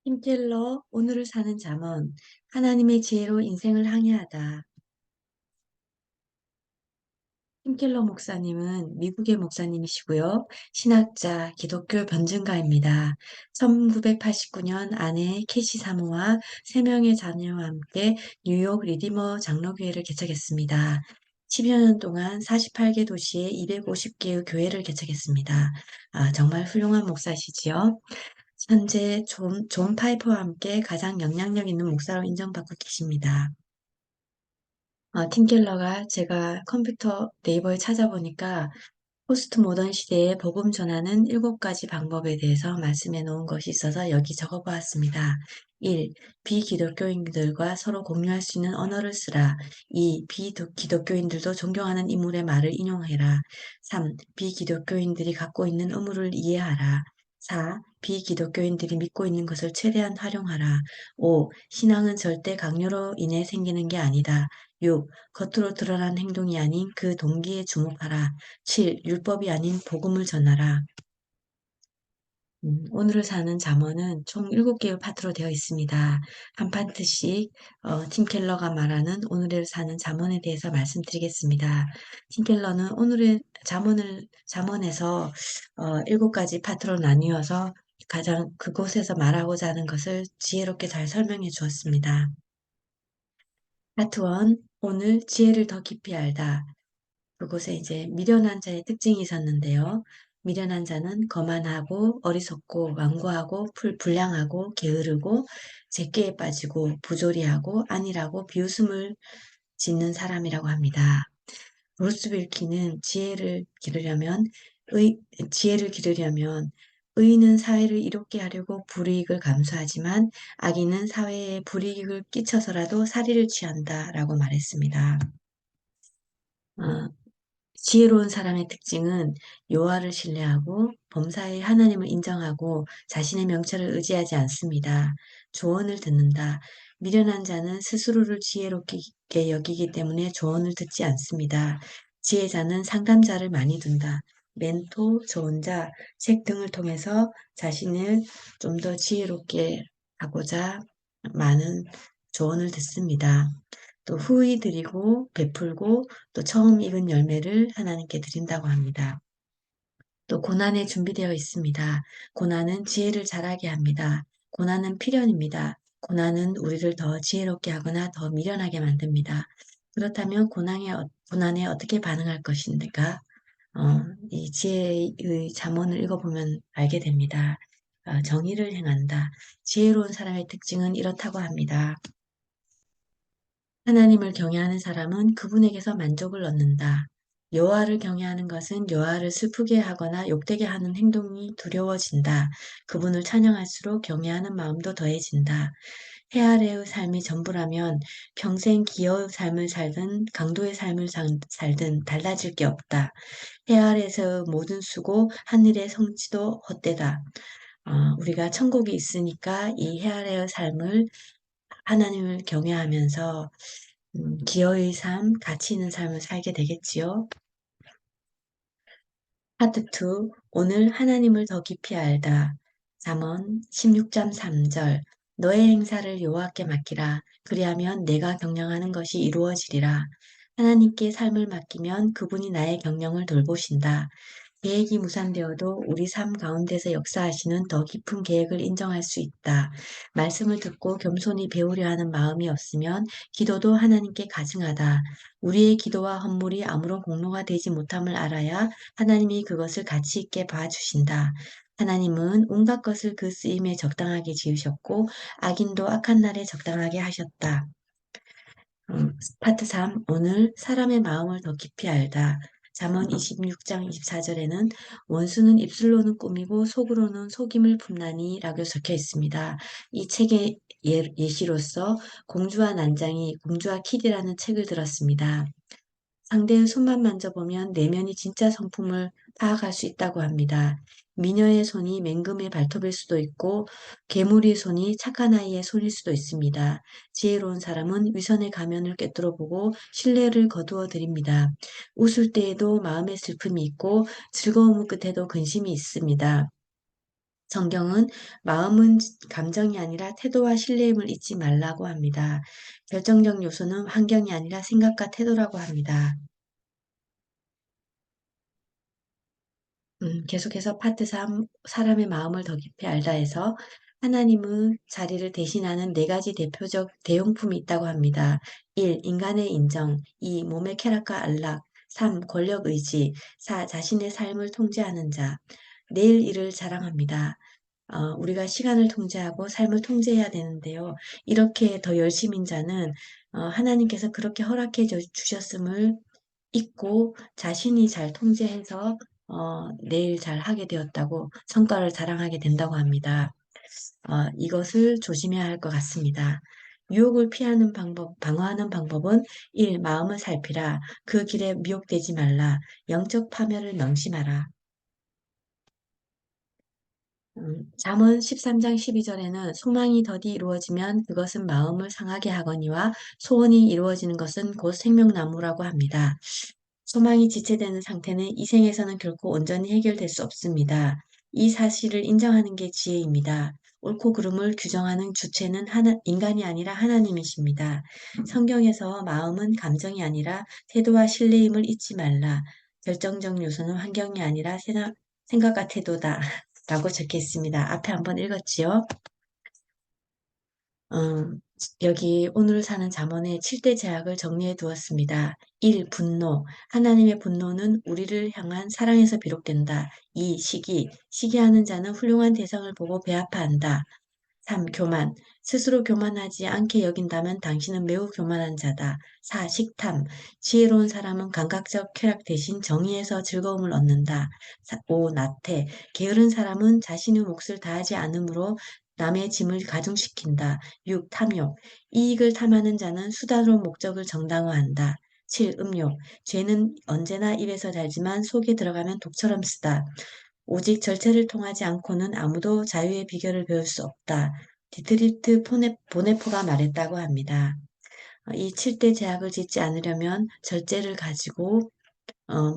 힘킬러 오늘을 사는 잠언 하나님의 지혜로 인생을 항해하다. 힘킬러 목사님은 미국의 목사님이시고요. 신학자, 기독교 변증가입니다. 1989년 아내 캐시 사모와 3명의 자녀와 함께 뉴욕 리디머 장로교회를 개척했습니다. 10여 년 동안 48개 도시에 250개의 교회를 개척했습니다. 정말 훌륭한 목사시지요. 현재 존 파이퍼와 함께 가장 영향력 있는 목사로 인정받고 계십니다. 팀 켈러가 제가 컴퓨터 네이버에 찾아보니까 포스트 모던 시대에 복음 전하는 7가지 방법에 대해서 말씀해 놓은 것이 있어서 여기 적어 보았습니다. 1. 비기독교인들과 서로 공유할 수 있는 언어를 쓰라. 2. 비기독교인들도 존경하는 인물의 말을 인용해라. 3. 비기독교인들이 갖고 있는 의무를 이해하라. 4. 비기독교인들이 믿고 있는 것을 최대한 활용하라. 5. 신앙은 절대 강요로 인해 생기는 게 아니다. 6. 겉으로 드러난 행동이 아닌 그 동기에 주목하라. 7. 율법이 아닌 복음을 전하라. 오늘을 사는 잠언은 총 7개의 파트로 되어 있습니다. 한 파트씩 팀 켈러가 말하는 오늘을 사는 잠언에 대해서 말씀드리겠습니다. 팀 켈러는 오늘의 잠언에서 7가지 파트로 나뉘어서 가장 그곳에서 말하고자 하는 것을 지혜롭게 잘 설명해 주었습니다. 파트 1. 오늘 지혜를 더 깊이 알다. 그곳에 이제 미련한 자의 특징이 있었는데요. 미련한 자는 거만하고 어리석고 완고하고 불량하고 게으르고 제끼에 빠지고 부조리하고 안일하고 비웃음을 짓는 사람이라고 합니다. 브루스 빌키는 의, 지혜를 기르려면 의인은 사회를 이롭게 하려고 불이익을 감수하지만 악인은 사회에 불이익을 끼쳐서라도 살이를 취한다라고 말했습니다. 어, 지혜로운 사람의 특징은 여호와를 신뢰하고 범사의 하나님을 인정하고 자신의 명철을 의지하지 않습니다. 조언을 듣는다. 미련한 자는 스스로를 지혜롭게 여기기 때문에 조언을 듣지 않습니다. 지혜자는 상담자를 많이 둔다. 멘토, 조언자, 책 등을 통해서 자신을 좀 더 지혜롭게 하고자 많은 조언을 듣습니다. 또 후히 드리고 베풀고 또 처음 익은 열매를 하나님께 드린다고 합니다. 또 고난에 준비되어 있습니다. 고난은 지혜를 자라게 합니다. 고난은 필연입니다. 고난은 우리를 더 지혜롭게 하거나 더 미련하게 만듭니다. 그렇다면 고난에 어떻게 반응할 것인가? 이 지혜의 잠언을 읽어보면 알게 됩니다. 정의를 행한다. 지혜로운 사람의 특징은 이렇다고 합니다. 하나님을 경외하는 사람은 그분에게서 만족을 얻는다. 여호와를 경외하는 것은 여호와를 슬프게 하거나 욕되게 하는 행동이 두려워진다. 그분을 찬양할수록 경외하는 마음도 더해진다. 해 아래의 삶이 전부라면 평생 기여의 삶을 살든 강도의 삶을 살든 달라질 게 없다. 해 아래에서의 모든 수고, 하늘의 성취도 헛되다. 우리가 천국이 있으니까 이 해 아래의 삶을 하나님을 경외하면서 기여의 삶, 가치 있는 삶을 살게 되겠지요. 파트 2. 오늘 하나님을 더 깊이 알다. 잠언 16장 3절. 너의 행사를 여호와께 맡기라. 그리하면 내가 경영하는 것이 이루어지리라. 하나님께 삶을 맡기면 그분이 나의 경영을 돌보신다. 계획이 무산되어도 우리 삶 가운데서 역사하시는 더 깊은 계획을 인정할 수 있다. 말씀을 듣고 겸손히 배우려 하는 마음이 없으면 기도도 하나님께 가증하다. 우리의 기도와 헌물이 아무런 공로가 되지 못함을 알아야 하나님이 그것을 가치 있게 봐주신다. 하나님은 온갖 것을 그 쓰임에 적당하게 지으셨고 악인도 악한 날에 적당하게 하셨다. 파트 3. 오늘 사람의 마음을 더 깊이 알다. 잠언 26장 24절에는 원수는 입술로는 꾸미고 속으로는 속임을 품나니 라고 적혀 있습니다. 이 책의 예시로서 공주와 난장이 공주와 키디라는 책을 들었습니다. 상대의 손만 만져보면 내면이 진짜 성품을 파악할 수 있다고 합니다. 미녀의 손이 맹금의 발톱일 수도 있고 괴물의 손이 착한 아이의 손일 수도 있습니다. 지혜로운 사람은 위선의 가면을 꿰뚫어 보고 신뢰를 거두어 드립니다. 웃을 때에도 마음의 슬픔이 있고 즐거움 끝에도 근심이 있습니다. 성경은 마음은 감정이 아니라 태도와 신뢰임을 잊지 말라고 합니다. 결정적 요소는 환경이 아니라 생각과 태도라고 합니다. 계속해서 파트 3, 사람의 마음을 더 깊이 알다에서 하나님은 자리를 대신하는 네 가지 대표적 대용품이 있다고 합니다. 1. 인간의 인정. 2. 몸의 쾌락과 안락. 3. 권력 의지. 4. 자신의 삶을 통제하는 자. 내일 일을 자랑합니다. 우리가 시간을 통제하고 삶을 통제해야 되는데요. 이렇게 더 열심인 자는 하나님께서 그렇게 허락해 주셨음을 잊고 자신이 잘 통제해서 내일 잘 하게 되었다고 성과를 자랑하게 된다고 합니다. 이것을 조심해야 할 것 같습니다. 유혹을 피하는 방법, 방어하는 방법은 1. 마음을 살피라. 그 길에 미혹되지 말라. 영적 파멸을 명심하라. 잠언 13장 12절에는 소망이 더디 이루어지면 그것은 마음을 상하게 하거니와 소원이 이루어지는 것은 곧 생명나무라고 합니다. 소망이 지체되는 상태는 이 생에서는 결코 온전히 해결될 수 없습니다. 이 사실을 인정하는 게 지혜입니다. 옳고 그름을 규정하는 주체는 인간이 아니라 하나님이십니다. 성경에서 마음은 감정이 아니라 태도와 신뢰임을 잊지 말라. 결정적 요소는 환경이 아니라 생각과 태도다. 라고 적혀 있습니다. 앞에 한번 읽었지요? 음, 여기 오늘 사는 잠언의 7대 제약을 정리해 두었습니다. 1. 분노. 하나님의 분노는 우리를 향한 사랑에서 비롯된다. 2. 시기. 시기하는 자는 훌륭한 대상을 보고 배아파한다. 3. 교만. 스스로 교만하지 않게 여긴다면 당신은 매우 교만한 자다. 4. 식탐. 지혜로운 사람은 감각적 쾌락 대신 정의에서 즐거움을 얻는다. 5. 나태. 게으른 사람은 자신의 몫을 다하지 않으므로 남의 짐을 가중시킨다. 6. 탐욕. 이익을 탐하는 자는 수단으로 목적을 정당화한다. 7. 음욕. 죄는 언제나 입에서 달지만 속에 들어가면 독처럼 쓰다. 오직 절제를 통하지 않고는 아무도 자유의 비결을 배울 수 없다. 디트리트 보네포가 말했다고 합니다. 이 7대 제약을 짓지 않으려면 절제를 가지고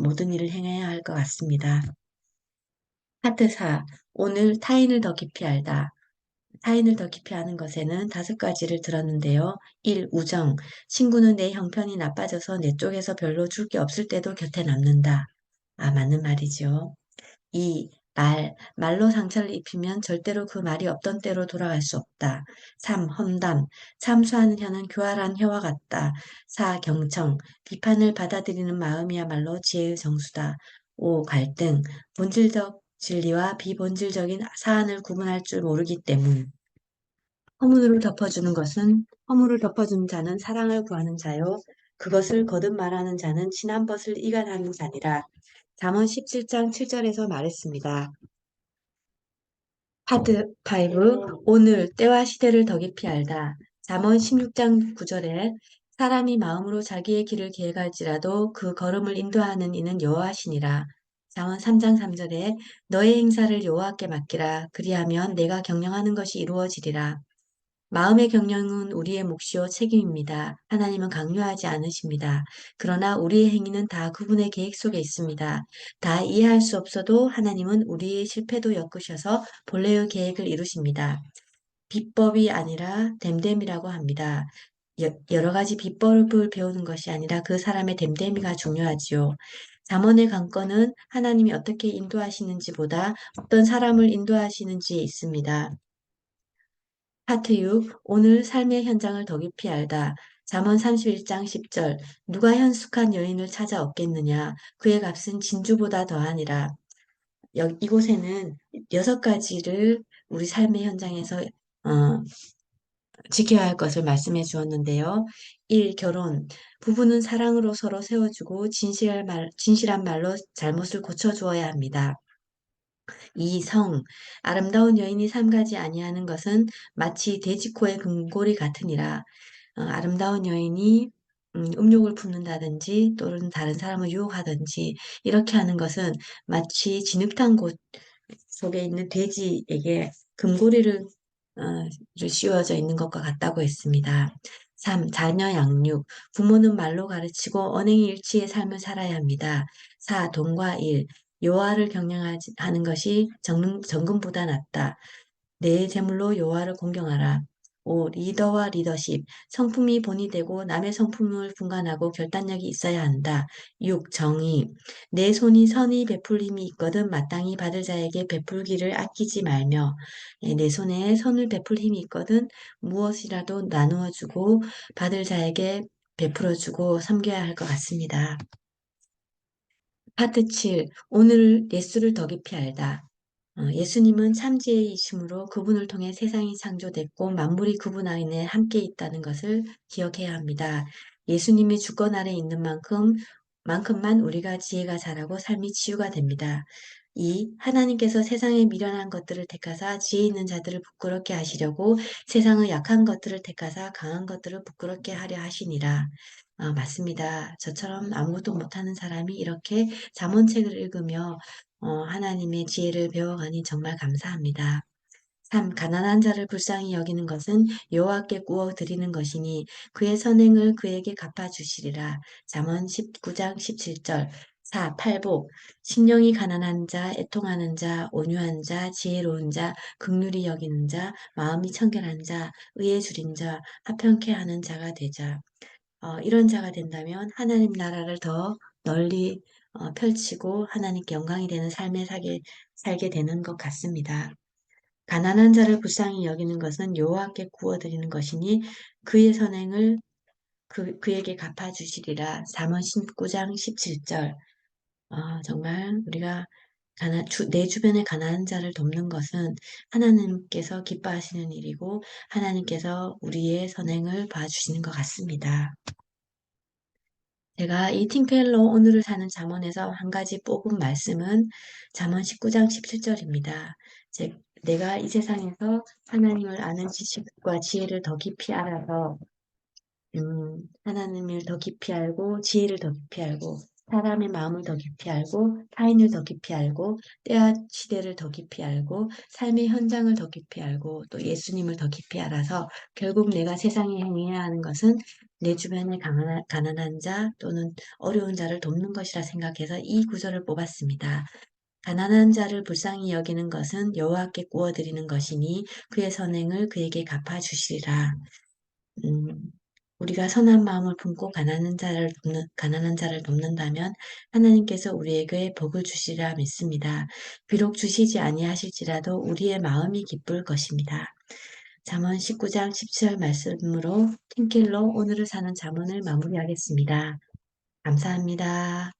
모든 일을 행해야 할 것 같습니다. 파트 4. 오늘 타인을 더 깊이 알다. 타인을 더 깊이 아는 것에는 5가지를 들었는데요. 1. 우정. 친구는 내 형편이 나빠져서 내 쪽에서 별로 줄 게 없을 때도 곁에 남는다. 맞는 말이죠. 2. 말로 상처를 입히면 절대로 그 말이 없던 때로 돌아갈 수 없다. 3. 험담. 참수하는 혀는 교활한 혀와 같다. 4. 경청. 비판을 받아들이는 마음이야말로 지혜의 정수다. 5. 갈등. 본질적 진리와 비본질적인 사안을 구분할 줄 모르기 때문. 허물을 덮어주는 자는 사랑을 구하는 자요. 그것을 거듭 말하는 자는 지난 것을 이간하는 자니라. 잠언 17장 7절에서 말했습니다. 파트 5. 오늘 때와 시대를 더 깊이 알다. 잠언 16장 9절에 사람이 마음으로 자기의 길을 계획할지라도 그 걸음을 인도하는 이는 여호와시니라. 잠언 3장 3절에 너의 행사를 여호와께 맡기라. 그리하면 내가 경영하는 것이 이루어지리라. 마음의 경영은 우리의 몫이요 책임입니다. 하나님은 강요하지 않으십니다. 그러나 우리의 행위는 다 그분의 계획 속에 있습니다. 다 이해할 수 없어도 하나님은 우리의 실패도 엮으셔서 본래의 계획을 이루십니다. 비법이 아니라 됨됨이라고 합니다. 여러 가지 비법을 배우는 것이 아니라 그 사람의 됨됨이가 중요하지요. 잠언의 관건은 하나님이 어떻게 인도하시는지보다 어떤 사람을 인도하시는지에 있습니다. 파트 6. 오늘 삶의 현장을 더 깊이 알다. 잠언 31장 10절. 누가 현숙한 여인을 찾아 얻겠느냐? 그의 값은 진주보다 더하니라. 이곳에는 6가지를 우리 삶의 현장에서 어, 지켜야 할 것을 말씀해 주었는데요. 1. 결혼. 부부는 사랑으로 서로 세워주고 진실한 말로 잘못을 고쳐주어야 합니다. 2. 성. 아름다운 여인이 삼가지 아니하는 것은 마치 돼지코의 금고리 같으니라. 아름다운 여인이 음욕을 품는다든지 또는 다른 사람을 유혹하든지 이렇게 하는 것은 마치 진흙탕 곳 속에 있는 돼지에게 금고리를 씌워져 있는 것과 같다고 했습니다. 3. 자녀 양육. 부모는 말로 가르치고 언행일치의 삶을 살아야 합니다. 4. 돈과 일. 여호와를 경영하는 것이 정금보다 낫다. 내 재물로 여호와를 공경하라. 5. 리더와 리더십. 성품이 본이 되고 남의 성품을 분간하고 결단력이 있어야 한다. 6. 정의. 내 손이 선히 베풀림이 있거든 마땅히 받을 자에게 베풀기를 아끼지 말며 내 손에 선을 베풀 힘이 있거든 무엇이라도 나누어 주고 받을 자에게 베풀어 주고 섬겨야 할 것 같습니다. 파트 7. 오늘 예수를 더 깊이 알다. 예수님은 참지혜이심으로 그분을 통해 세상이 창조됐고 만물이 그분 안에 함께 있다는 것을 기억해야 합니다. 예수님이 주권 아래 있는 만큼만 우리가 지혜가 자라고 삶이 치유가 됩니다. 2. 하나님께서 세상에 미련한 것들을 택하사 지혜 있는 자들을 부끄럽게 하시려고 세상의 약한 것들을 택하사 강한 것들을 부끄럽게 하려 하시니라. 맞습니다. 저처럼 아무것도 못하는 사람이 이렇게 잠언책을 읽으며 하나님의 지혜를 배워가니 정말 감사합니다. 3. 가난한 자를 불쌍히 여기는 것은 여호와께 구워 드리는 것이니 그의 선행을 그에게 갚아주시리라. 잠언 19장 17절. 4. 팔복. 심령이 가난한 자, 애통하는 자, 온유한 자, 지혜로운 자, 긍휼히 여기는 자, 마음이 청결한 자, 의에 줄인 자, 화평케 하는 자가 되자. 이런 자가 된다면 하나님 나라를 더 널리 펼치고 하나님께 영광이 되는 삶에 살게 되는 것 같습니다. 가난한 자를 불쌍히 여기는 것은 여호와께 구워드리는 것이니 그의 선행을 그에게 갚아주시리라. 잠언 19장 17절. 정말 우리가 내 주변의 가난한 자를 돕는 것은 하나님께서 기뻐하시는 일이고 하나님께서 우리의 선행을 봐주시는 것 같습니다. 제가 이 팅켈러 오늘을 사는 잠언에서 한 가지 뽑은 말씀은 잠언 19장 17절입니다. 즉, 내가 이 세상에서 하나님을 아는 지식과 지혜를 더 깊이 알아서 하나님을 더 깊이 알고 지혜를 더 깊이 알고 사람의 마음을 더 깊이 알고 타인을 더 깊이 알고 때와 시대를 더 깊이 알고 삶의 현장을 더 깊이 알고 또 예수님을 더 깊이 알아서 결국 내가 세상에 행해야 하는 것은 내 주변의 가난한 자 또는 어려운 자를 돕는 것이라 생각해서 이 구절을 뽑았습니다. 가난한 자를 불쌍히 여기는 것은 여호와께 구워드리는 것이니 그의 선행을 그에게 갚아주시리라. 음, 우리가 선한 마음을 품고 가난한 자를 돕는다면 하나님께서 우리에게 복을 주시리라 믿습니다. 비록 주시지 아니하실지라도 우리의 마음이 기쁠 것입니다. 잠언 19장 17절 말씀으로 팀킬로 오늘을 사는 잠언을 마무리하겠습니다. 감사합니다.